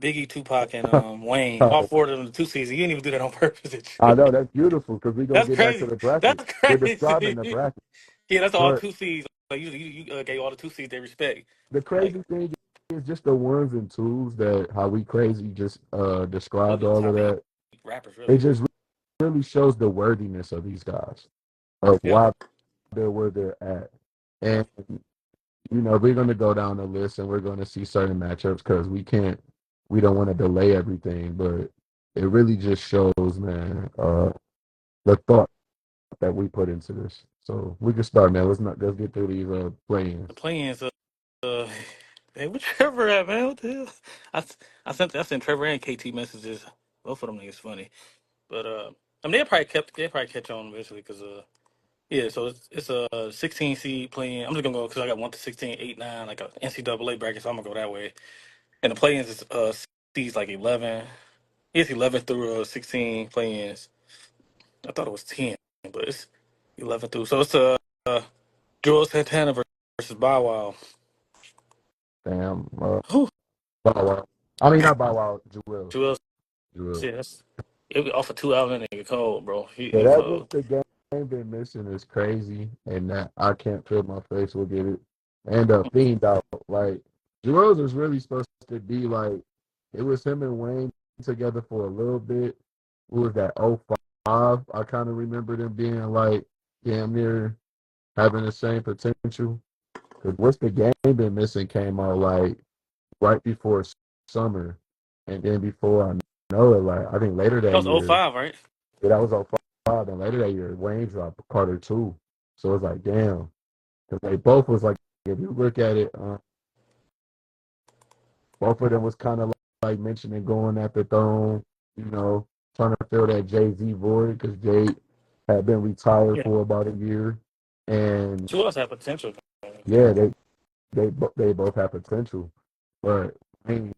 Biggie, Tupac, and Wayne. All four of them in the 2 seasons. You didn't even do that on purpose. I know that's beautiful because we gonna That's get back to crazy. the bracket. That's We're describing the crazy. bracket, Yeah, that's all but 2 seasons. Like you gave all the 2 seasons their respect. the Like crazy thing is just the ones and twos that how we crazy just those described are the all of top eight that. rappers, It really. just really shows the worthiness of these guys of Yeah. why they're where they're at. And we're going to go down the list and we're going to see certain matchups because we don't want to delay everything, but it really just shows, man, the thought that we put into this. So we can start, man. Let's get through these play-ins. The play-ins. Uh, hey, what Trevor at, man? What the hell? I, I sent Trevor and KT messages. Both of them niggas funny. But I mean, they'll probably catch on eventually because yeah. So it's a 16 seed playing. I'm just gonna go because I got 1 to 16, 8, 9, like a NCAA bracket. So I'm gonna go that way. And the play-ins is seeds like 11. It's 11 through 16 play-ins. I thought it was 10, but it's 11 through. So it's Joel Santana versus Bow Wow. Damn. Whew. Bow Wow. I mean, not Bow Wow, Jewel. Joel, Jewel. yeah, it was off of 2 hours and nigga cold, bro. Yeah, He that just cold. the game been missing is crazy, and that I can't feel my face will get it. And Fiend out like Jewels was really supposed to be like it was him and Wayne together for a little bit. What was that? '05? I kind of remember them being like damn near having the same potential. Because what's the game been missing came out like right before summer, and then before I know it, like I think later That that was oh year. 05, right? Yeah, that was '05, and later that year, Wayne dropped Carter too. So it's like, damn, because they both was like, if you look at it, both of them was kind of like mentioning going at the throne, you know, trying to fill that Jay Z void because Jay had been retired Yeah. for about a year, and Two of us have potential. yeah, they both have potential, but Wayne,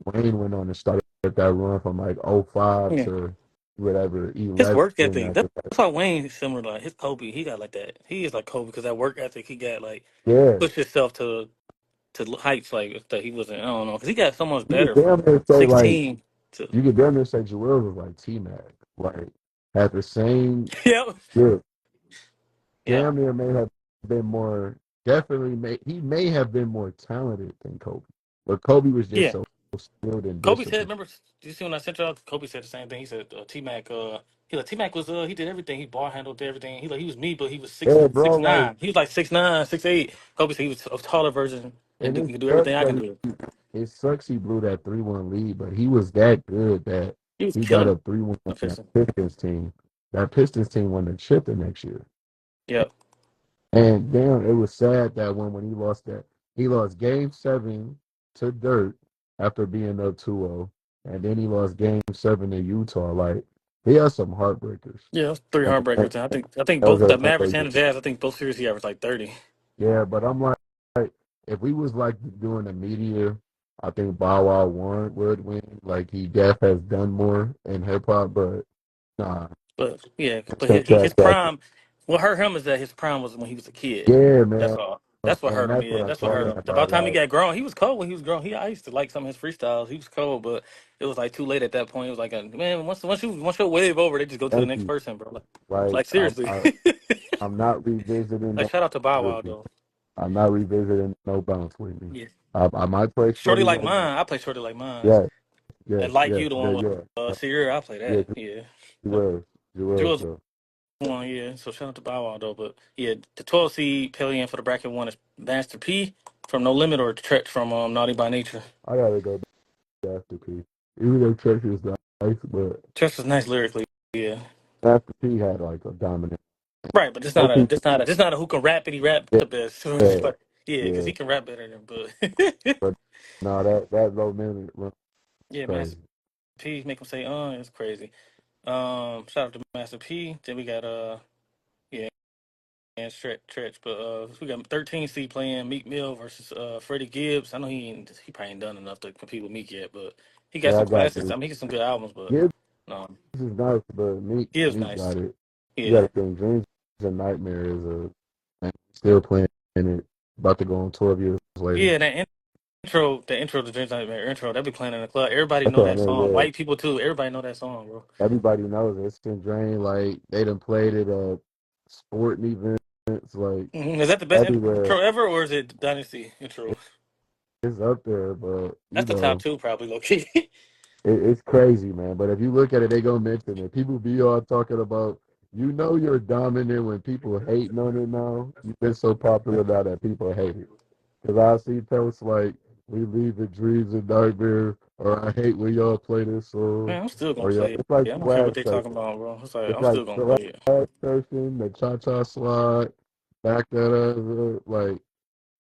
Wayne went on and started that run from like '05 Yeah. to whatever His 11 work ethic. after That's that. why Wayne is similar to like, his Kobe. He got like that. He is like Kobe because that work ethic he got like Yeah, pushed himself to heights like that he wasn't. I don't know because he got so much you could better damn from near say like 16 to you could damn near say Joel was like T Mac, like had the same yeah, good. yeah, Damn near may have been more definitely may have been more talented than Kobe, but Kobe was just yeah. so skilled and Kobe said, disciplined. remember? Did you see when I sent y'all? Kobe said the same thing. He said T Mac. He like T Mac was he did everything. He ball handled everything. He was me, but he was Yeah, six bro, like nine. He was like 6'9", 6'8". Kobe said he was a taller version and and he it could do sucks everything I can that do. it sucks he blew that 3-1 lead, but he was that good that He was he got killing up 3-1 on the that Pistons. Pistons team. That Pistons team won the chip the next year. Yeah, And damn, it was sad that when he lost that, he lost game 7 to Dirt after being up 2-0. And then he lost game 7 to Utah. Like, he has some heartbreakers. yeah. It was three And, heartbreakers. And I think those both are the Mavericks and the crazy. Jazz. I think both series he averaged like 30. Yeah, but I'm like, if we was like doing the media, I think Bow Wow would win. Like, he def has done more in hip hop, but nah. But yeah, but his That, prime. What hurt him is that his prime was when he was a kid. yeah, That's man. all. That's what And hurt him. that's what Yeah, I'm that's what hurt talking him. About about. the time he Like, got grown, he was cold when he was grown. I used to like some of his freestyles. He was cold, but it was like too late at that point. It was like, man, once your wave over, they just go to the thank next you. person, bro. Like, Like seriously. I'm not revisiting Like no shout out to Bow with Wow me. though. I'm not revisiting no bounce with me. Yeah. I might play Shorty Shorty like like mine. I play Shorty like mine. yes, And yes, like yes, you, the one with yeah, Sierra, I play yeah. that. Yeah. Jewels Jewel's though. one, yeah. So shout out to Bow Wow though. But yeah, the 12 seed Pelion for the bracket one is Master P from No Limit or Tretch from Naughty by Nature. I gotta go Master P. Even though Church is nice, but Tretch is nice lyrically, yeah. Master P had like a dominant. Right, but it's No not a people. it's not a who can rap and he rap Yeah, the best. So it's just yeah, like yeah, because yeah. he can rap better than but But no, that low minute run is yeah, crazy. Master P make him say it's crazy. Shout out to Master P. Then we got yeah, and Tretch, but we got 13 C playing Meek Mill versus Freddie Gibbs. I know he probably ain't done enough to compete with Meek yet, but he got Yeah, I some got classics. this. I mean, he got some good albums, but Gibbs um, is nice, but Gibbs Meek nice. got it. You Yeah, gotta think Dreams is a nightmare is a and still playing it. About to go on 12 years later. yeah. That intro to Dreams Nightmare intro, that be playing in the club. Everybody That's know what I that mean. song. Yeah, White people too. Everybody know that song, bro. everybody knows it. It's in Drain. Like they done played it at sporting events, like Is that the best everywhere. intro ever, or is it Dynasty intro? It's up there, but That's the top two, probably, low key. it's crazy, man. But if you look at it, they gonna mention it. People be all talking about, you're dominant when people hating on it now. You've been so popular now that people hate it. Because I see posts like, we leave in dreams and nightmare, or I hate when y'all play this song, Man, I'm still gonna or y'all. play it. It's like Yeah, I don't care what flag they talking surfing. about, bro. It's like It's I'm like still gonna flag play it. surfing, the cha cha slide, back that up. Like,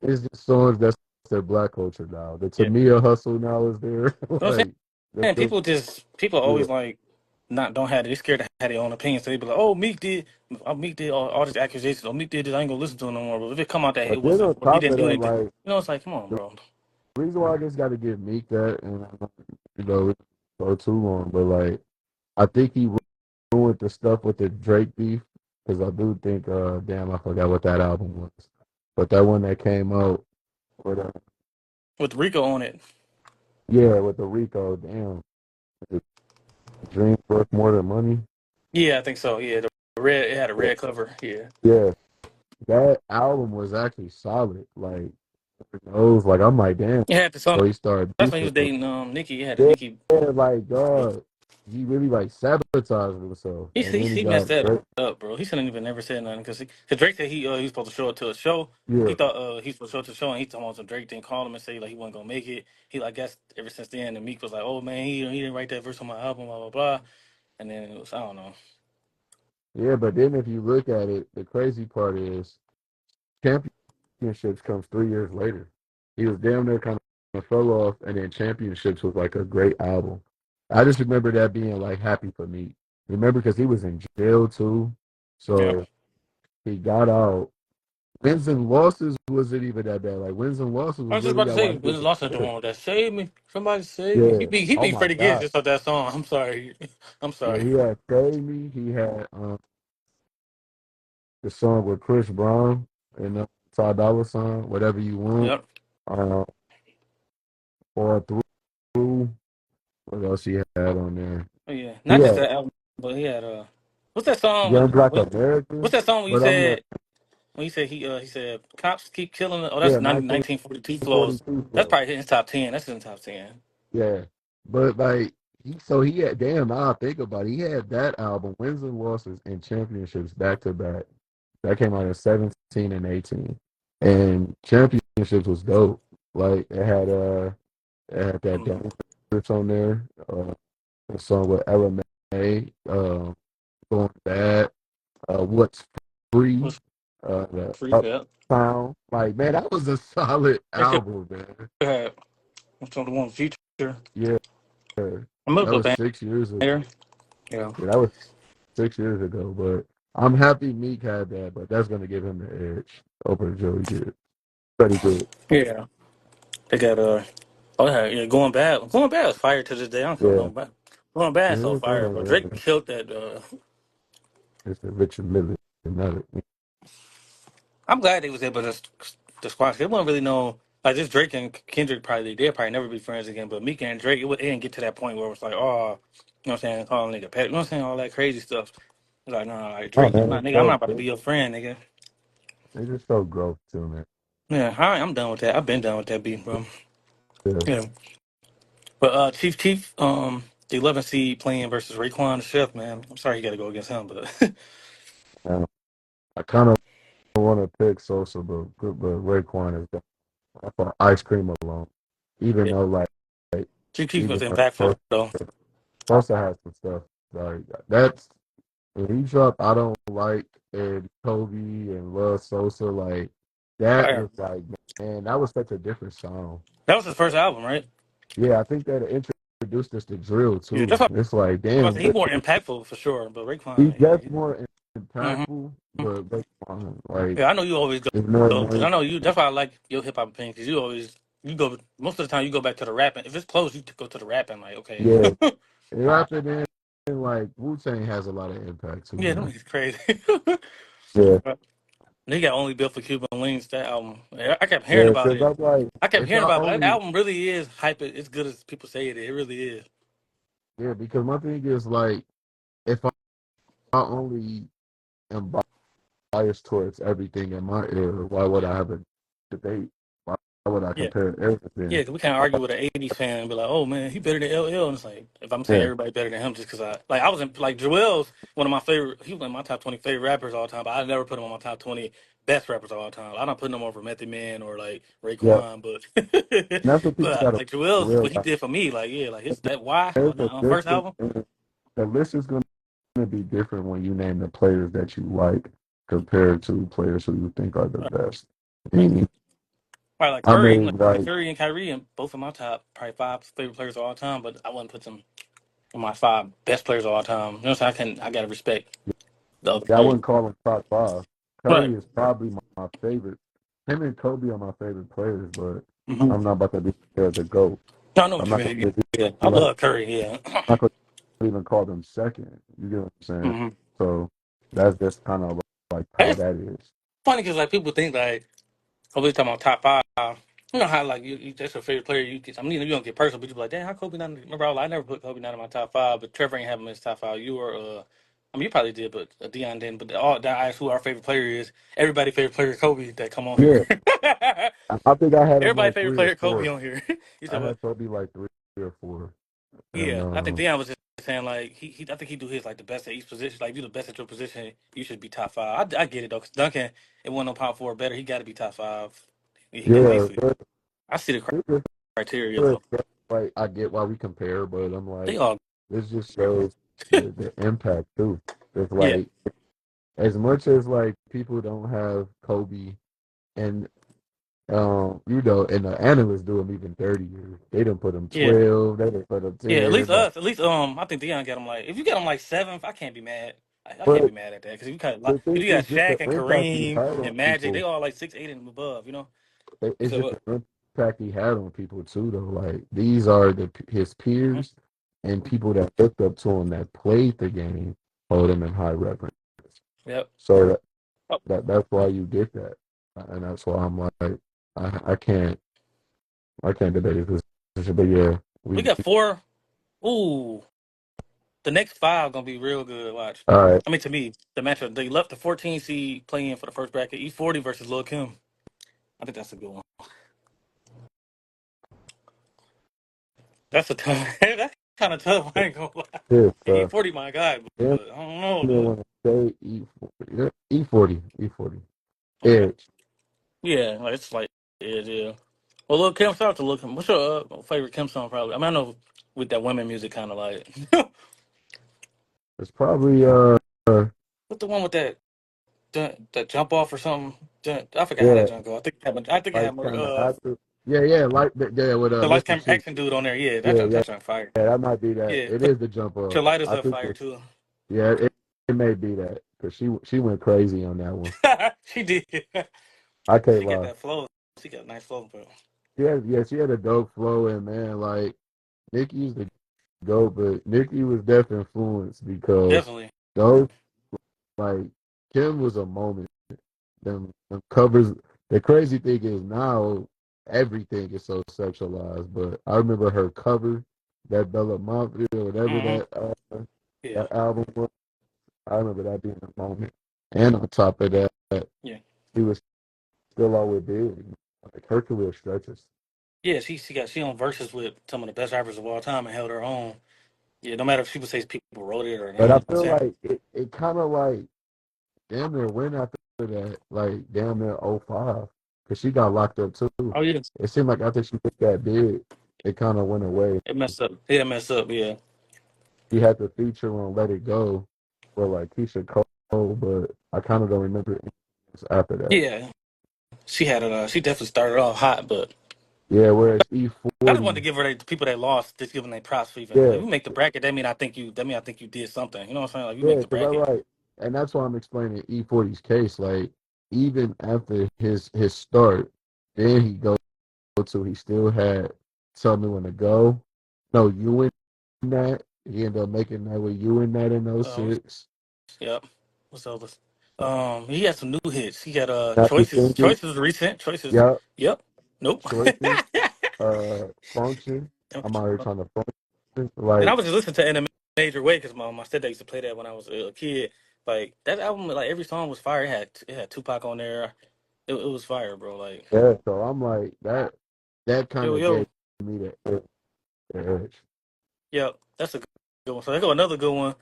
it's just songs that's their black culture now. The Yeah. Tamia hustle now is there. You know what I'm Like, saying? the, People yeah. always like not don't have it. They scared to have their own opinions. So they be like, "Oh, Meek did all these accusations. Oh, Meek did this. I ain't gonna listen to him no more." But if it come out that But it then wasn't, on or he top didn't of do that, anything, like, it's like, come on, the bro. reason why I just got to give Meek that, and it's so too long, but like, I think he ruined the stuff with the Drake beef, because I do think, damn, I forgot what that album was, but that one that came out with, With Rico on it, yeah, with the Rico, damn, the dreams worth more than money. yeah, I think so. Yeah, the red, it had a Yeah, red cover. Yeah, yeah, that album was actually solid. Like, it was like, I'm like, damn, it had the song. so he started That's when he beefing. was dating Nicki. It had a Yeah, Nicki. like, God, he really like sabotaged himself, and then he He messed got that Drake. up, bro. He shouldn't even never said nothing because Drake said he was supposed to show it to a show. He Yeah, thought he was supposed to show it to a show, and he told him some Drake didn't call him and say like he wasn't gonna make it. I guess ever since then, and Meek was like, "Oh man, he didn't write that verse on my album, blah blah blah." And then it was I don't know. yeah, but then if you look at it, the crazy part is championships comes 3 years later. He was damn near kind of fell off, and then championships was like a great album. I just remember that being like happy for me. Remember, because he was in jail too, Yeah, so he got out. Wins and losses wasn't even that bad. Like, wins and losses I was was just really about to got say why he when was the lost the good. one with that "Save Me," somebody save me. Yeah. He Oh be my pretty good God. just off that song. I'm sorry, I'm Yeah, sorry. he had Save Me. He had the song with Chris Brown and Ty Dolla Sign, Whatever You Want. Yep. Uh, or Through. What else he had on there? Oh, yeah, He not just had that album, but he had what's that song Young Black with what's American. that song when you But I'm said like, he said cops keep killing. Oh, that's yeah, 1942 flows. 1942 That's flow. probably in his top 10. That's in the top 10. Yeah. But like, he had, damn, now I think about it, he had that album, Wins and Losses and Championships back to back. That came out in 17 and 18. And Championships was dope. Like, it had that Mm. Dangerous on there, a song with LMA, Going Bad, What's Free, What's the free for that? Uptown. Like, man, that was a solid They could album, man. have what's on the one feature. Yeah, I that remember was the 6 years ago. banger. Yeah. Yeah, that was 6 years ago. But I'm happy Meek had that, but that's gonna give him the edge over Joey did. Pretty good. Yeah. They got oh yeah, going bad. Going bad is fire to this day. I don't feel Yeah. going bad. Going bad is so Yeah, fire, bro. Drake killed that. it's the Richard Mille. Another. I'm glad they was able to squash. It wasn't really no like this Drake and Kendrick probably they'll probably never be friends again. But Mika and Drake, it didn't get to that point where it was like, oh, you know what I'm saying, calling nigga pet, you know what I'm saying, all that crazy stuff. It's like, no, like Oh Drake, man, I'm not about to be your friend, nigga. they just show growth too, man. Yeah, all right, I'm done with that. I've been done with that beat, bro. Yeah. Yeah, but Chief, the 11 seed playing versus Raekwon the Chef, man. I'm sorry you got to go against him, but I kind of want to pick Sosa, but Raekwon is for ice cream alone. Even yeah, though like Chief was even impactful though. Sosa has some stuff. Like, that's when he dropped I Don't Like and Kobe and Love Sosa, like that Fire. was like, man, that was such a different sound. That was his first album, right? Yeah, I think that introduced us to drill Yeah, too. that's what It's like, I'm about to damn, say. He more impactful for sure, but he's Raekwon, just yeah. more Mm-hmm. impactful, but like, Yeah, I know you always it's more go because I known. know you. That's why I like your hip hop opinion because you go most of the time you go back to the rapping. If it's close, you go to the rapping. Like okay, Yeah, and after then, like Wu Tang has a lot of impact too, yeah, that man. makes crazy. Yeah, They got Only Built for Cuban Links. That album, I kept hearing Yeah, about because it. I'm like, I kept if hearing I about it, but that only, album really is hype. It's good as people say it. It really is. yeah, because my thing is like, if I only am biased towards everything in my era, why would I have a debate? Why would I Yeah, compare yeah. everything? 'Cause we can't argue with an '80s fan and be like, "Oh man, he better than LL." And it's like, if I'm saying Yeah, everybody better than him, just because I was in like Joel's one of my favorite. He was in my top 20 favorite rappers all time, but I never put him on my top 20 best rappers of all time. I'm not putting him over Method Man or like yeah. Raekwon, but And that's what people got to like Joel's what he realize. did for me, like yeah, like his that why There's on a the first difference. album. The list is going to be different when you name the players that you like compared to players who you think are the best. I mean, Probably like I Curry, mean, like like, Curry and Kyrie, and both of my top probably five favorite players of all time. But I wouldn't put them on my five best players of all time. You know, so I gotta respect the other I players. wouldn't call him top five. Right. Curry is probably my favorite. Him and Kobe are my favorite players, but Mm-hmm. I'm not about to be there to go. I know what I'm you not going mean. to Yeah, I be like, love Curry. Yeah. I'm not going to even call them second. You get what I'm saying? Mm-hmm. So that's just kind of like how It's that is. funny because like people think like, oh, we talking about top five. You know how like you that's your favorite player. You get, I mean you don't get personal, but you be like, damn, how Kobe not? Remember, I never put Kobe not in my top five, but Trevor ain't have him in his top five. You were I mean, you probably did, but Dion didn't. But all that I asked who our favorite player is. Everybody favorite player is Kobe that come on here. Yeah, I think I had him Everybody like favorite three or player Kobe four. on here. You I said what? had Kobe like three or four, and Yeah, I think Dion was just saying like he I think he do his like the best at each position. Like if you the best at your position, you should be top five. I get it though, because Duncan it wasn't no power forward better. He got to be top five. He can yeah, basically. I see the it's just criteria good though. stuff. Like I get why we compare, but I'm like, They all this just shows the impact too. It's yeah like as much as like people don't have Kobe and and the analysts do him even 30 years. They didn't put him yeah 12. They didn't put him yeah. At 10. least It's like, us. At least I think Dion got him like if you got him like seventh, I can't be mad. I can't be but mad at that because you kind of like the if thing you got is just Shaq the and impact he Kareem had on and Magic, they people. all like 6'8" and above. You know. You It's said just what? the impact he had on people too, though. Like these are his Mm-hmm. peers and people that looked up to him that played the game hold him in high reverence. Yep. So Oh, that's why you get that, and that's why I'm like, I can't debate his position. But yeah, we we got four. Ooh. The next five gonna be real good. Watch. all right. I mean, to me, the matchup they left the 14 seed playing for the first bracket. E40 versus Lil Kim. I think that's a good one. That's a tough. That's kind of tough. I ain't gonna lie. This E40 my guy, damn but I don't know, near dude. want to say E40. Okay. Edge. Yeah, like, it's like yeah. Well, Lil Kim, shout out to Lil Kim. What's your favorite Kim song? Probably. I mean, I know with that women music kind of like. It's probably What's the one with that jump off or something? I forgot how that yeah, jump go. I think it like had more. kind of active. Yeah, like yeah with The light Mr. camera Shoot. action dude on there. Yeah, Yeah, yeah, that jump fire. yeah. That might be that. Yeah, It put is the jump your up. lighters I up think fire too. yeah, it may be that because she went crazy on that one. She did. I can't She got lie. that flow. She got a nice flow, but She had a dope flow and man, like Nicki's the go, but Nicki was definitely influenced because definitely. those like Kim was a moment. Them covers. The crazy thing is now everything is so sexualized. But I remember her cover, that Bella Montville, whatever Hmm. Yeah, that album was. I remember that being a moment. And on top of that, yeah, she was still always big. Like her career stretches. yeah. She on verses with some of the best rappers of all time and held her own. Yeah, no matter if people say people wrote it or But I not. feel like it kind of like damn near went after that, like damn near '05, because she got locked up too. Oh yeah, It seemed like after she hit that big, it kind of went away. it messed up. Yeah, it messed up. Yeah, She had the feature on Let It Go for like Keisha Cole, but I kind of don't remember anything else after that. yeah. She had it. She definitely started off hot, but Yeah, whereas I just wanted to E40, give her the people that lost, just giving their props for even like yeah, you make the bracket. That mean I think you. That mean I think you did something. You know what I'm saying? Like you make yeah, the because I bracket. like, and that's why I'm explaining E40's case. Like, even after his start, then he still had Tell Me When to Go. No, you in that. He ended up making that with you in that in What's, '06. yep. What's the others? He had some new hits. He got Happy choices. Fingers, Choices recent. Choices. yeah, Yep. Nope. Choices, Function. I'm out here trying to function. And I Like, was just listening to in a major way because my stepdad used to play that when I was a kid. Like that album, like every song was fire. It had Tupac on there. It was fire, bro. Like yeah, so I'm like, that kind yo of gave yo, me the edge. yep, that's a good one. So I got another good one.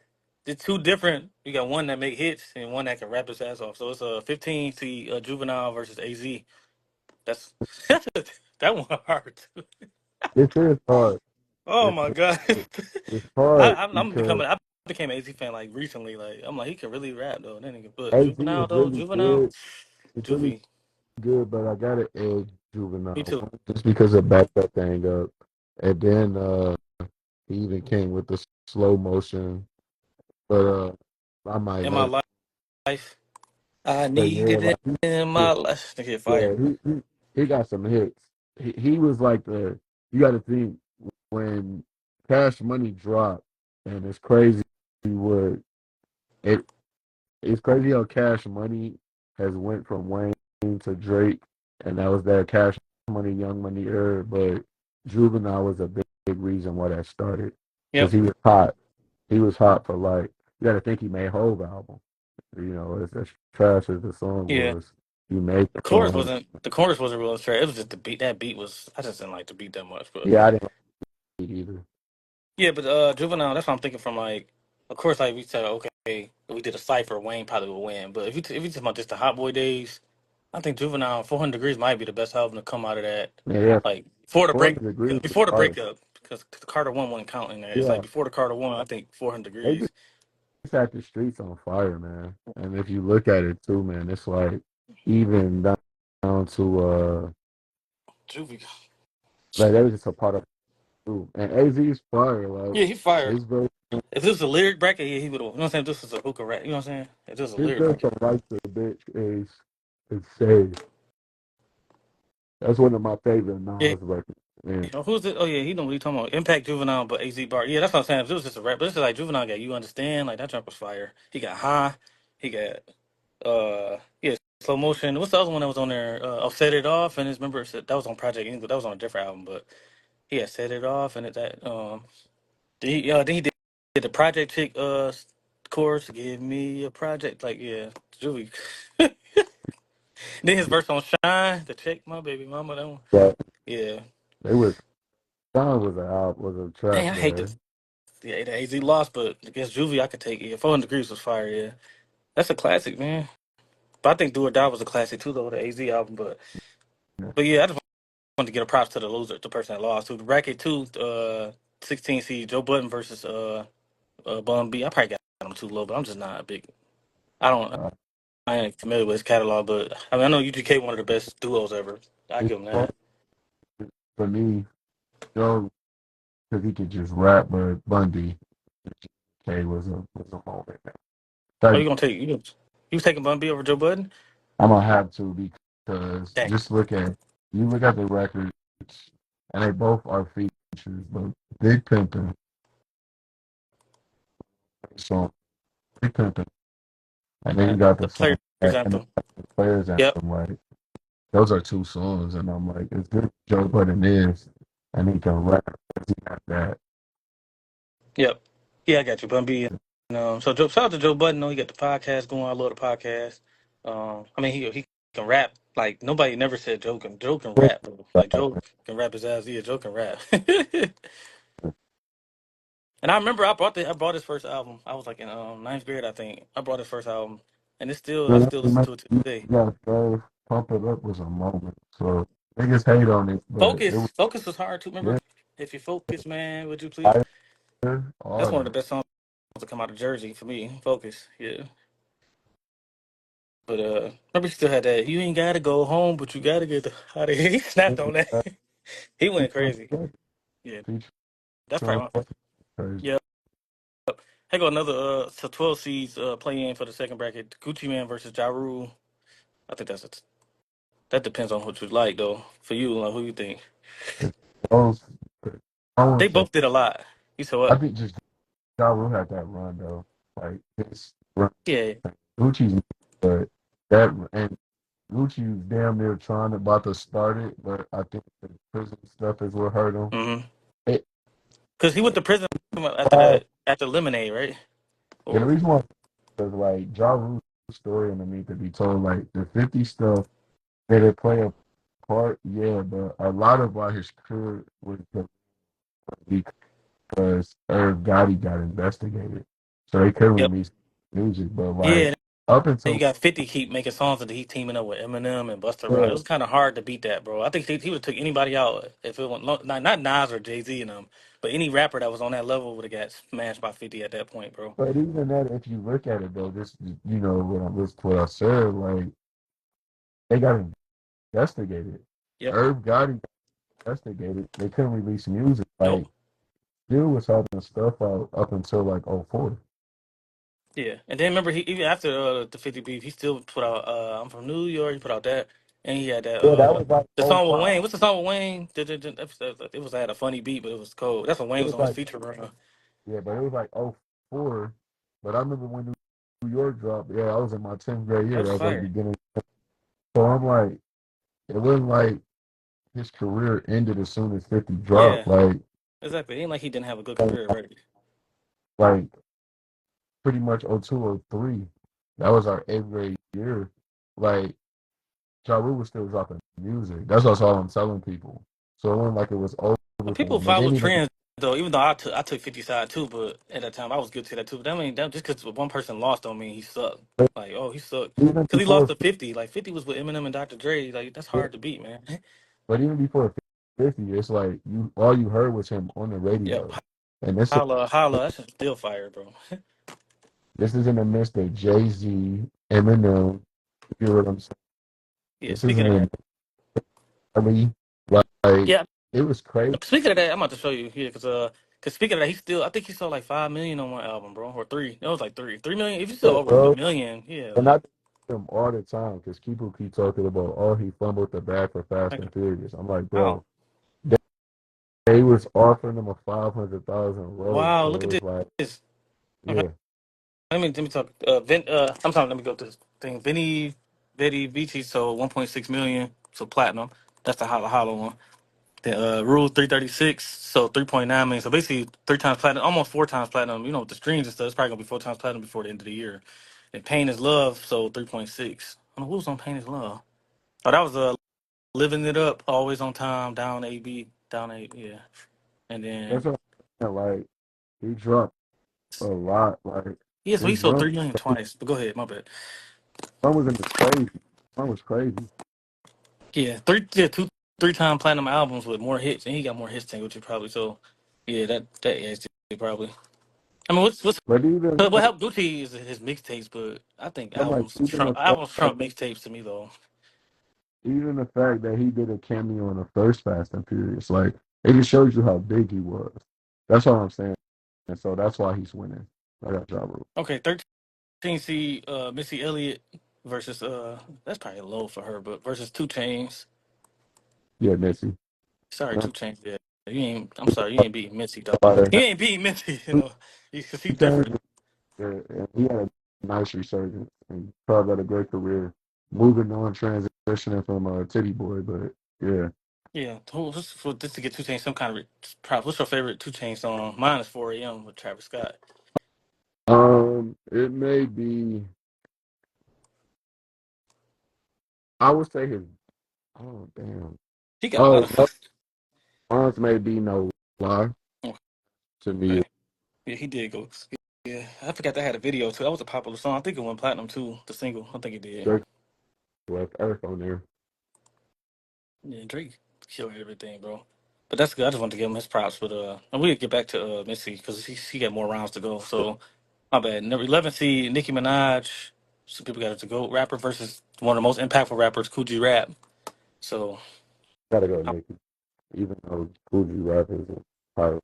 The two different. You got one that make hits and one that can rap his ass off. So it's a 15 to Juvenile versus AZ. That's that one hard too. This is hard. Oh It's, my god. it's hard I'm because becoming. I became an AZ fan like recently. Like I'm like he can really rap though. Then he can put AZ is Juvenile though. really Juvenile, good. It's really Juvie. good, but I got to edge Me Juvenile too. just because it backed that thing up. And then he even came with the slow motion. But I might In my let life, I yeah, needed like it in my life. Think it fire. yeah, he got some hits. He was like the you got to think when Cash Money dropped, and it's crazy what it it's crazy how Cash Money has went from Wayne to Drake, and that was that Cash Money Young Money era. But Juvenile was a big reason why that started because Yep. he was hot. He was hot for like you got to think he made Hove album. You know, as trash as the song Yeah. was, he made the Chorus song. wasn't the chorus wasn't real straight. It was just the beat. That beat was. I just didn't like the beat that much. But Yeah, I didn't like it either. yeah, but Juvenile. That's what I'm thinking from like. Of course, like we said, okay, if we did a cipher, Wayne probably would win. But if you talk about just the Hot Boy days, I think Juvenile 400 Degrees might be the best album to come out of that. Yeah, Like before the break, 400 degrees is before the fire. breakup, because the Carter one wasn't counting that. It's like Yeah, before the Carter one, I think 400 they just Degrees. set the streets on fire, man. And if you look at it too, man, it's like even down to Juvie. like that was just a part of it too. And AZ's fire, like Yeah, he fired. his verse, If this was a lyric bracket, yeah, he would have. You know what I'm saying? If this was a hookah rap. You know what I'm saying? If this was a his lyric verse bracket. on Like the Bitch is insane. That's one of my favorite Yeah. Nas records. Man, Who's it? Oh yeah, he know what he talking about. Impact Juvenile, but AZ Bar. Yeah, that's what I'm saying. If it was just a rap, but this is like Juvenile got You Understand. Like that jump was fire. He got High. He got yeah, Slow Motion. What's the other one that was on there? Set It Off, and his member said that was on Project English. That was on a different album, but he had Set It Off, and that then he did the Project Chick chorus. Give me a project. Like yeah, Juvie. Then his verse on Shine, the Check My Baby Mama. That one. but Yeah. they was Sean was a trap, Dang, I hate man. this. Yeah, the AZ lost, but against Juvie, I could take it. 400 Degrees was fire. Yeah, that's a classic, man. But I think Do or Die was a classic too, though. The AZ album, but yeah, I just want to get a props to the loser, the person that lost. To the bracket two, 16 seed Joe Budden versus Bun B. I probably got him too low, but I'm just not a big. I don't. Uh, I ain't familiar with his catalog, but I mean I know UGK one of the best duos ever. I it's give him fun that. for me, Joe, because he could just rap, but Bundy, K was a moment, man. Oh, Like, you gonna take you taking Bun B over Joe Budden? I'm gonna have to because Dang. just look at the records, and they both are features. But Big Pimpin' song, Big Pimpin', and then you got The the players song and anthem. the Players Yep. Anthem. Like those are two songs, and I'm like, as good as Joe Budden is, and he can rap. He got that. Yep. Yeah, I got you, Bun B. So shout out to Joe Budden. He got the podcast going. I love the podcast. I mean, he can rap. Like nobody never said Joe can rap. Bro. Like Joe can rap his ass. Yeah, Joe can rap. And I remember I brought his first album. I was like in ninth grade, I think. I brought his first album, and I still listen to it to this day. Yeah, so Pump It Up was a moment. So niggas hate on it, but it was Focus was hard too. yeah, Remember, if you focus, man, would you please? fire, That's all one of the that. best songs to come out of Jersey for me. Focus, yeah. But remember he still had that. You ain't gotta go home, but you gotta get out of here. He snapped on that. He went crazy. Yeah, Feature that's on probably my. crazy. Yeah. Hey, go another so 12 seeds play in for the second bracket. Gucci Man versus Ja Rule. I think that depends on what you like though. For you, like who you think? Those, I They won't say. both did a lot. You said I what? think just Ja Rule had that run though. Like his run, Yeah, Gucci's. But that and Gucci was damn near trying about to start it, but I think the prison stuff is what hurt him. Mm-hmm. It, Because he went to prison after why? that, after Lemonade, right? Yeah, the Or reason why is like Ja Rule's story and the need to be told. Like the 50 stuff, did it play a part? Yeah, but a lot of why his career was because Irv Gotti got investigated, so they couldn't yep, release music. But like yeah. up And you until got 50 keep making songs and he teaming up with Eminem and Busta Rhymes. It yeah, was kind of hard to beat that, bro. I think he would have took anybody out if it went not Nas or Jay Z and them, but any rapper that was on that level would have got smashed by 50 at that point, bro. but even that, if you look at it though, this what I said, like they got investigated. Yep. Irv Gotti got investigated. They couldn't release music. Nope. Like Still was having stuff out up until like '04. Yeah. And then remember, he even after the 50 beef, he still put out I'm from New York. He put out that, and he had that Yeah, that was like the song with '05. Wayne. What's the song with Wayne? It was had a funny beat, but it was cold. That's when Wayne It was was on his like feature run. yeah, but it was like '04. But I remember when New York dropped. Yeah, I was in my 10th grade That year. was That was like fire. beginning. So I'm like, it wasn't like his career ended as soon as 50 Yeah. dropped. Exactly. It ain't like he didn't have a good career, right? Like pretty much '02, '03. That was our 8th grade year. Like Ja Rule was still dropping music. That's also all I'm telling people. So it wasn't like it was over But for people him. And follow then even trends though. Even though I took 50 side too, but at that time I was guilty of that too. But that mean that just because one person lost don't mean he sucked. Like he sucked even because he lost before to 50. Like 50 was with Eminem and Dr. Dre. Like that's hard to beat, man. But even before 50, it's like you all you heard was him on the Yep. radio. And Holla, holla. That's just still fire, bro. this is in the midst of Jay-Z, Eminem, you know what I'm saying? Yeah. This is Speaking in of the that, early, like yeah. it was crazy. Speaking of that, I'm about to show you here because speaking of that, he still I think he sold like 5 million on one album, bro, or three. It was like 3 million. If you sell Yeah, over a bro. million, yeah, And like I tell him all the time because people keep talking about, oh, he fumbled the bag for Fast like and Furious. I'm like, wow, bro, they was offering him a 500,000 roll. wow. Look So at it's like, this. Okay. yeah, Let me talk. I'm talking. Let me go to this thing. Vinny Vici sold 1.6 million. So platinum. That's the hollow one. The Rule 336 sold 3.9 million. So basically 3 times platinum, almost 4 times platinum. You know, with the streams and stuff, it's probably gonna be 4 times platinum before the end of the year. And Pain is Love sold 3.6. I don't know who was on Pain is Love. Oh, that was Living It Up, Always on Time, Down AB, Down A, yeah. And then that's what I'm saying. Like, he dropped a lot. Like, yeah, so he his sold run, 3 million twice. But go ahead, my bad. run was in the crazy. Run was crazy. Yeah, 3 time platinum albums with more hits, and he got more hits than Gucci probably. So, yeah, that yeah, probably. I mean, But even what helped Gucci is his mixtapes, but I think I'm like, albums trump mixtapes to me though. even the fact that he did a cameo in the first Fast and Furious, like it just shows you how big he was. That's all I'm saying. And so that's why he's winning. I got Ja Rule. Okay, 13 C Missy Elliott versus that's probably low for her, but versus Two Chains. Yeah, Missy. Sorry, Uh, Two Chains. Yeah, you ain't. I'm sorry, you ain't beating Missy though. about You that. ain't beating Missy, you Two know, because he's Chainz, different. and he had a nice resurgence and probably had a great career. Moving on, transitioning from Titty Boy, but yeah. Yeah, just for just to get Two Chains some kind of props. What's your favorite Two Chains song? Mine is 4 a.m. with Travis Scott. It may be. I would say his. Oh damn. He got a lot Oh, of. no, mine's may be No Lie to me. Okay. Yeah, he did go. Yeah, I forgot that had a video too. That was a popular song. I think it went platinum too. The single. I think it did. Drake left Earth on there. Yeah, Drake killed everything, bro. But that's good. I just wanted to give him his props. But and we'll get back to Missy because he got more rounds to go. So my bad. Number 11 seed Nicki Minaj. Some people got it to go. Rapper versus one of the most impactful rappers, Coogee Rap. So Gotta go uh, Nicki. Even though Coogee Rap is a pirate.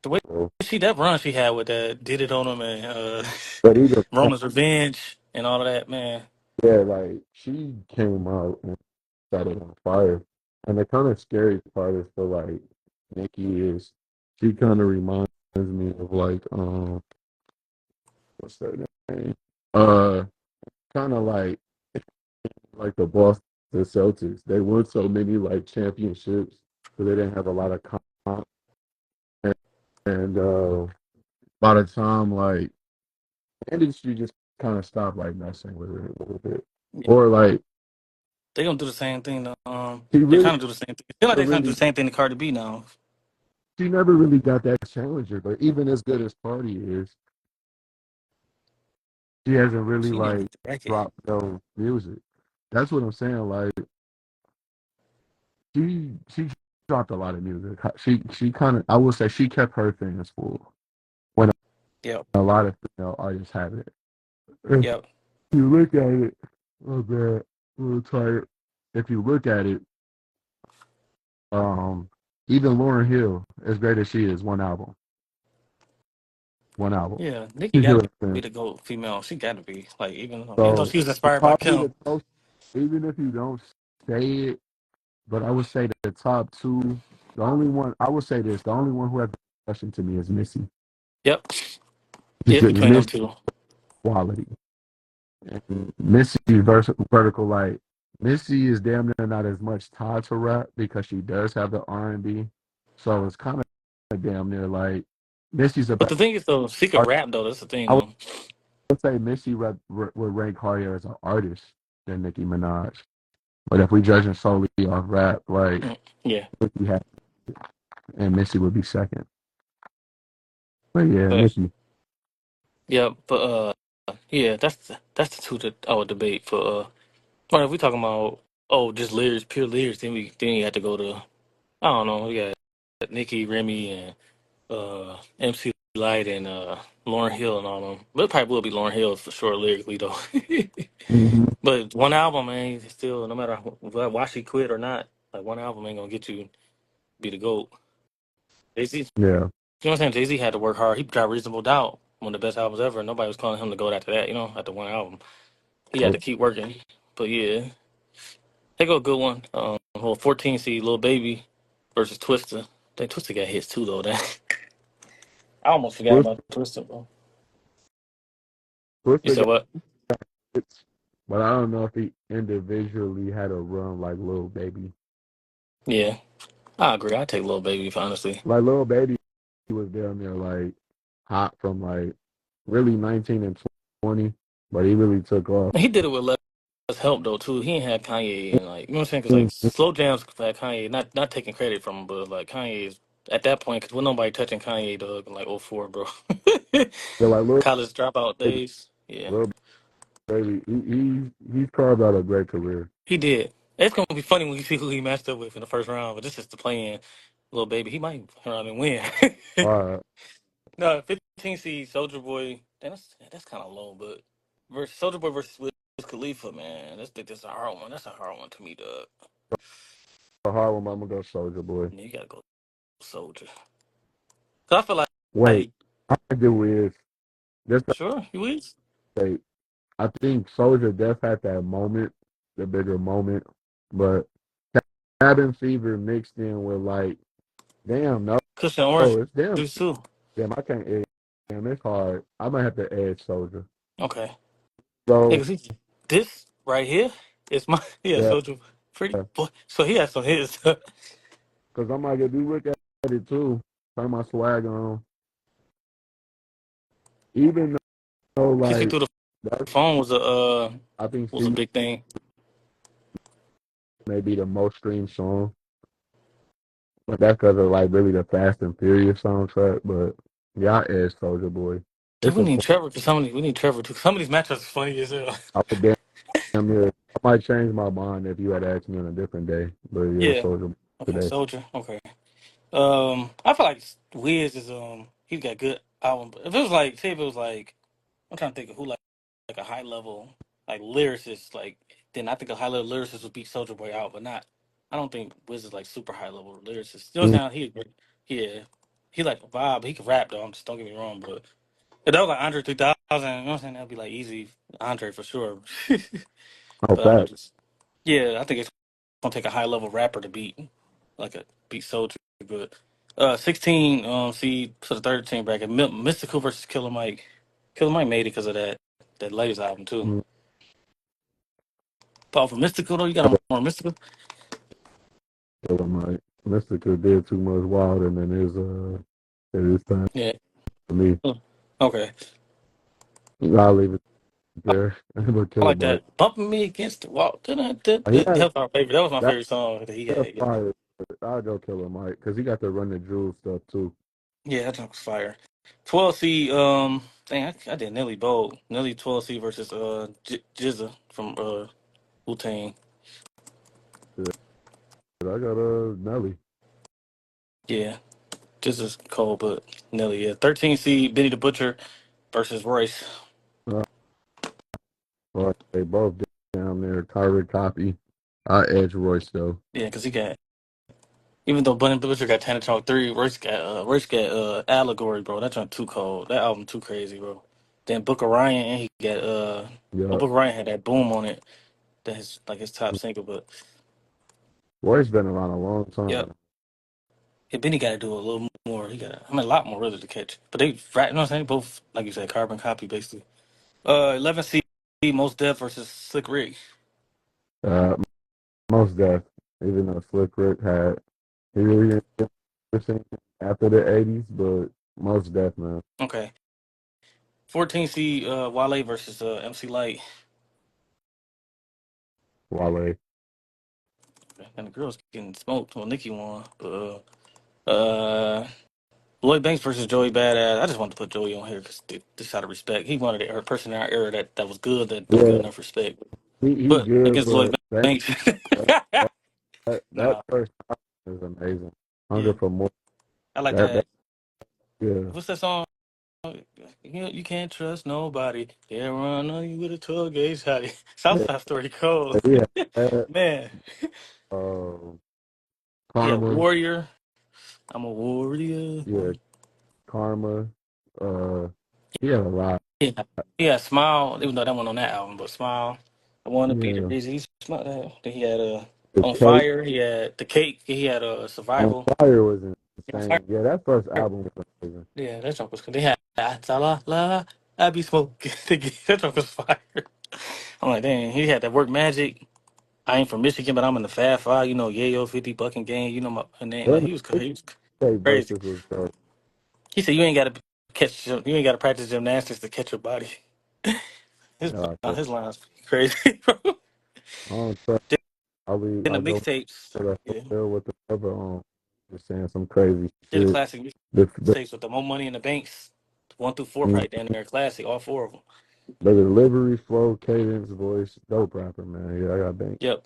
the way So, she that run she had with that did it on him and but either Roman's Revenge and all of that, man. yeah, like she came out and set it on fire. And the kind of scary part is for like Nicki is she kind of reminds me of like what's that name? kind of like the Boston Celtics. They won so many like championships, but they didn't have a lot of comp. And by the time like the industry just kind of stopped like messing with it a little bit, Yeah. or like They gonna do the same thing. she They really kind of do the same thing. I feel like they kind of do really the same thing to Cardi B now. she never really got that challenger. But even as good as Cardi is, she hasn't really She need to like get the bracket. dropped no music. That's what I'm saying. Like she dropped a lot of music. She kind of I would say she kept her fans full when Yep. a lot of female artists have it. If Yep. you look at it, oh bad, a little tired. If you look at it, um, even Lauren Hill, as great as she is, one album. Yeah. Nicki You hear got what to I'm be saying? the GOAT female. She got to be like even though So she was it's inspired by probably Kim. the most, even if you don't say it, but I would say that the top two, the only one I would say this, the only one who has a question to me is Missy. Yep. It's It's between them Missy two. quality. And Missy vertical light. Missy is damn near not as much tied to rap because she does have the R&B. So it's kind of damn near like Missy's a But better the thing is though, she could artist. rap though. That's the thing I would though. say Missy would rank higher as an artist than Nicki Minaj. But if we judging solely off rap, like Mm, yeah. Nicki had, and Missy would be second. But yeah, But Nicki. yeah. But yeah. That's the two that I would debate for. Well, if we talking about just lyrics, pure lyrics, then you have to go to I don't know. We got Nicki, Remy, and MC Light and Lauren Hill and all them. But it probably will be Lauren Hill for sure lyrically though. Hmm. But one album, man, still no matter why she quit or not, like one album ain't gonna get you be the GOAT. Jay Z, you Yeah. know what I'm saying? Jay Z had to work hard. He got Reasonable Doubt, one of the best albums ever. Nobody was calling him the GOAT after that. After one album, he had Oh, to keep working. But yeah, they go a good one. Well, 14 seed Lil Baby versus Twista. I think Twista got hits too though. That I almost forgot Twister, about Twista, bro. You Twister said got what? it, but I don't know if he individually had a run like Lil Baby. Yeah, I agree. I take Lil Baby honestly. Like Lil Baby, he was down there like hot from like really 19 and 20, but he really took off. He did it with less help though too. He ain't had Kanye and like you know what I'm saying? Because like Mhm. slow jams had Kanye, not taking credit from him, but like Kanye is at that point because when nobody touching Kanye dog in like '04, bro. Yeah, like College dropout Baby, days. Yeah, Lil Baby, he's carved out a great career. he did. It's gonna be funny when you see who he matched up with in the first round, but this is the play-in. Little baby, he might turn around and win. All right, No, 15 seed Soldier Boy. That's kind of low, but versus Soldier Boy versus Wiz Khalifa, man, that's a hard one. That's a hard one to me, dog. a hard one. I'm gonna go Soldier Boy. Yeah, you gotta go Soldier. Cause I feel Wait, like I do is just to sure he wins. say I think Soldier Death had that moment, the bigger moment, but Cabin Fever mixed in with like, damn, no, Cushion Orange it's damn, juice too. damn, I can't edge. Damn, it's hard. I might have to edge Soldier. Okay. Yeah, So, cause this right here is my yeah, Soldier pretty boy. So he has some hits. because I'm like, if you look at it too, turn my swag on, even though Kissing like, through the that's, phone I think was a Steve big thing. may be the most streamed song, but that's because of like really the Fast and Furious soundtrack. But yeah, I edge Soldier Boy. Dude, It's we a, need Trevor because we need Trevor too. Some of these matchups are funny as hell. I would damn near, I might change my mind if you had asked me on a different day. But yeah, Yeah. Soldier Boy Okay, today. Soldier. Okay. I feel like Wiz is he's got good album. But if it was like say if it was like I'm trying to think of who like a high level like lyricist like then I think a high level lyricist would beat Soldier Boy out, but not. I don't think Wiz is like super high level lyricist. You know what I'm saying? Yeah, he like a vibe. He can rap though. I'm just don't get me wrong, but if that was like Andre 3000, you know what I'm saying? That'd be like easy Andre for sure. Oh, But I don't know, fact. just yeah, I think it's gonna take a high level rapper to beat like a beat Soldier. But 16 seed for the 13 bracket, Mystical versus Killer Mike. Killer Mike made it because of that latest album too. Paul for Mystical though. You got him more Mystical. Killer Mike. Mystica did too much wild, and then it is time Yeah. for me. Okay. I'll leave it there. But I Killer like Mike. that. Bumping me against the wall. He had That was my favorite. That was my that favorite song that he was had. Yeah. fire. I'll go Killer Mike because he got the Run the Jewel stuff too. Yeah, that song was fire. 12C. Dang, I did Nelly Bold. Nelly 12C versus Jizza from Wu Tang. Yeah, I got Nelly. Yeah, Jizza's cold, but Nelly. Yeah, 13C. Benny the Butcher versus Royce. Uh, but they both down there. Carter copy. I edge Royce though. Yeah, because he got. Even though Bunny Butcher got Tanatron 3, Royce got Allegory, bro. That joint too cold. That album too crazy, bro. Then Book of Ryan, and he got well, Yeah, Book of Ryan had that boom on it. That's like his top single, but Royce been around a long yep. time. Yeah, Benny got to do a little more. I mean, a lot more really to catch. But they, right, you know what I'm saying? Both, like you said, carbon copy basically. 11C, Most Def versus Slick Rick. Uh, Most def. Even though Slick Rick had he really didn't get everything after the '80s, but most def man. Okay. 14C, Wale versus MC Light. Wale. And the girls getting smoked. Well, Nicki won. But, Lloyd Banks versus Joey Badass. I just wanted to put Joey on here because just out of respect. He wanted her person in our era that was good, that don't get Yeah, enough respect. he But good, against Lloyd but Banks, that, that nah, first album is amazing. yeah, Hunger for More. I like That that. yeah. What's that song? You can't trust nobody. They run on you with a 12 gauge shotty. Yeah, Southside Story cold. yeah. That, Man, uh, yeah, Karma. Warrior. I'm a warrior. Yeah, Karma. Uh, he had a lot. Yeah, yeah, Smile. Even though that one on that album, but Smile. I want to be the Yeah, reason he smiled. Then he had the On cake Fire. He had The Cake. He had on Survival. fire was On Fire. insane. Yeah, that first album was amazing. Yeah, that joke was good. They had la la. I be smoking. That joke was fire. I'm like, dang, he had that work magic. I ain't from Michigan, but I'm in the Fab Five. You know, Yayo, 50 Bucking Gang. You know my name. Like Them he was cake crazy. versus was dope. He said you ain't got to you ain't got to practice gymnastics to catch your body. Yeah, I His lines crazy, bro. don't trust. In the I'll go mixtapes, to the yeah, hotel with the cover on. Just saying some crazy they're the shit. classic The mixtapes with the More Money in the Banks, 1 through 4 probably down there, classic, all four of them. the delivery, flow, cadence, voice, dope rapper, man. Yeah, I got bank. Yep.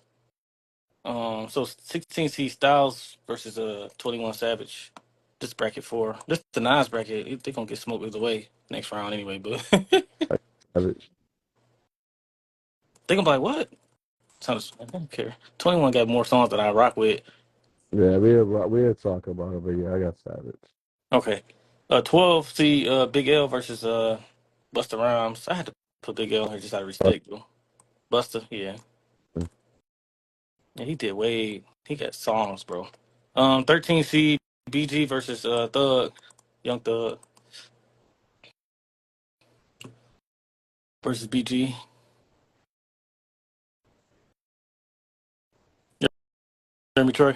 So 16C Styles versus 21 Savage. This bracket four. This the Nas bracket. They gonna get smoked either way next round anyway. But Savage. they gonna be like, what? I don't care. 21 got more songs that I rock with. Yeah, we'll talk about it, but yeah, I got Savage. Okay. 12C Big L versus Busta Rhymes. I had to put Big L here just out of respect, though. Busta, yeah. Yeah, he did way. He got songs, bro. 13C BG versus Thug, Young Thug versus BG. Jeremy Troy.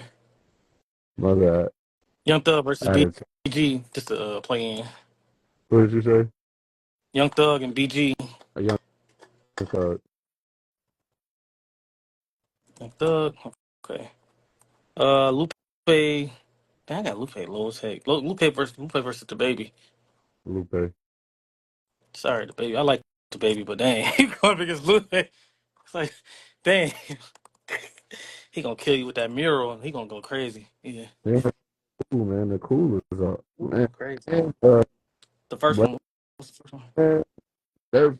My bad. Young Thug versus I had it. BG. Just to play in. What did you say? Young Thug and BG. A young thug. Young Thug. Okay. Lupe. Dang, I got Lupe low as heck. Lupe versus the baby. Lupe. Sorry, the baby. I like the baby, but dang, he going against Lupe. It's like, dang, he gonna kill you with that mural, and he gonna go crazy. Yeah, Yeah, cool, man. The coolest up. Ooh, Man, crazy. and, The first but one. What's the first one? man, their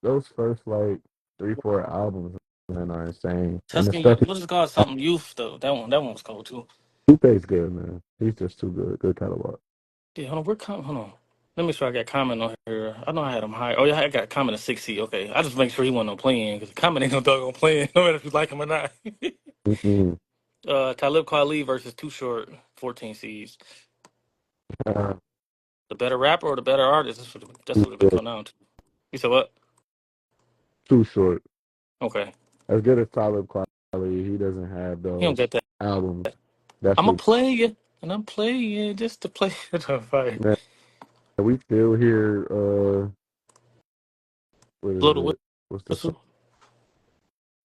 those first like 3, 4 albums, man, are insane. And the Tuscan. stuff What is it called? Something Youth though. That one was cool too. Lupe's good, man. He's just too good. Good catalog. Yeah, hold on. Hold on. Let me make sure I got comment on here. I know I had him high. Oh yeah, I got comment of 6C. Okay, I just make sure he wasn't on playing because comment ain't no dog on playing, no matter if you like him or not. Mm-hmm. Talib Kweli versus Too Short, 14 C's. Uh, The better rapper or the better artist? That's too what it short. come down to. You said what? Too short. Okay. as good as Talib Kweli, he doesn't have He don't those get that. albums. That's I'm a what player, and I'm playing just to play the fight. man, we still hear what Blow is the it? What's the song? whistle.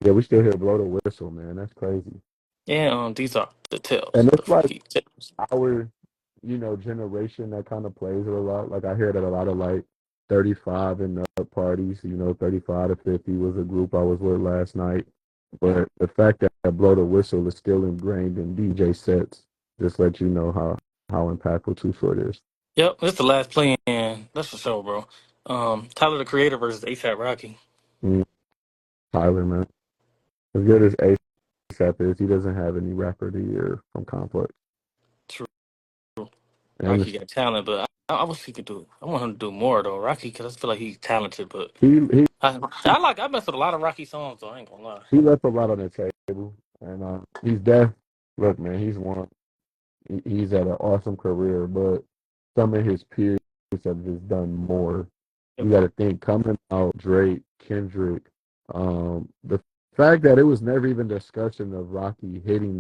Yeah, we still hear Blow the Whistle, man. That's crazy. Yeah, these are the And tells, the it's like freaky tells. our, generation that kind of plays it a lot. Like I hear that a lot of like 35 and up parties, 35 to 50 was a group I was with last night. But the fact that Blow the Whistle is still ingrained in DJ sets just let you know how impactful Too Short is. Yep, this the last play in. That's for sure, bro. Tyler the Creator versus ASAP Rocky. Mm, Tyler, man. As good as ASAP is, he doesn't have any rapper of the year from Complex. True. And Rocky got talent, but I wish he could do. I want him to do more though. Rocky, because I feel like he's talented, but he I mess with a lot of Rocky songs though. I ain't gonna lie. he left a lot on the table, and he's deaf. Look, man, he's had an awesome career, but some of his peers have just done more. Yep. You got to think coming out Drake, Kendrick, the fact that it was never even discussion of Rocky hitting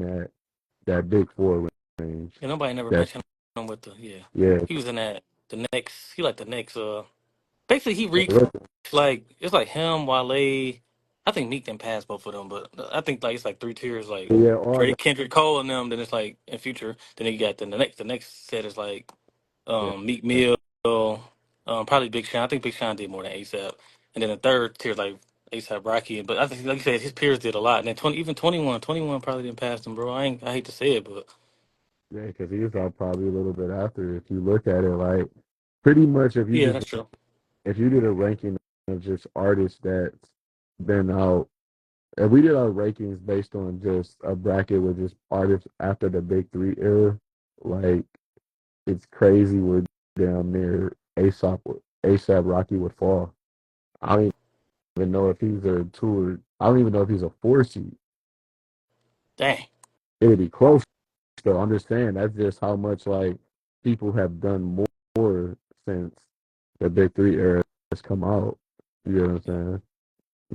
that big four range. And nobody never That mentioned him with the yeah. yeah, He was in that the next. He like the next. Basically he reached listen, like it's like him, Wale. I think Meek didn't pass both of them, but I think like it's like three tiers like yeah, all Drake, that. Kendrick, Cole, and them. Then it's like in future. Then you got the next set is like Yeah, Meek Mill, probably Big Sean. I think Big Sean did more than ASAP. And then the third tier is like ASAP Rocky. But I think like you said, his peers did a lot. And then 21 probably didn't pass them, bro. I hate to say it, but yeah, because he was out probably a little bit after. If you look at it, like pretty much, yeah, that's true. if you did a ranking of just artists that's been out, if we did our rankings based on just a bracket with just artists after the big three era, like it's crazy where down there ASAP Rocky would fall. I don't even know if he's a two or I don't even know if he's a four seed. Dang. It'd be close though. Understand that's just how much like people have done more since the big three era has come out. You know what I'm saying?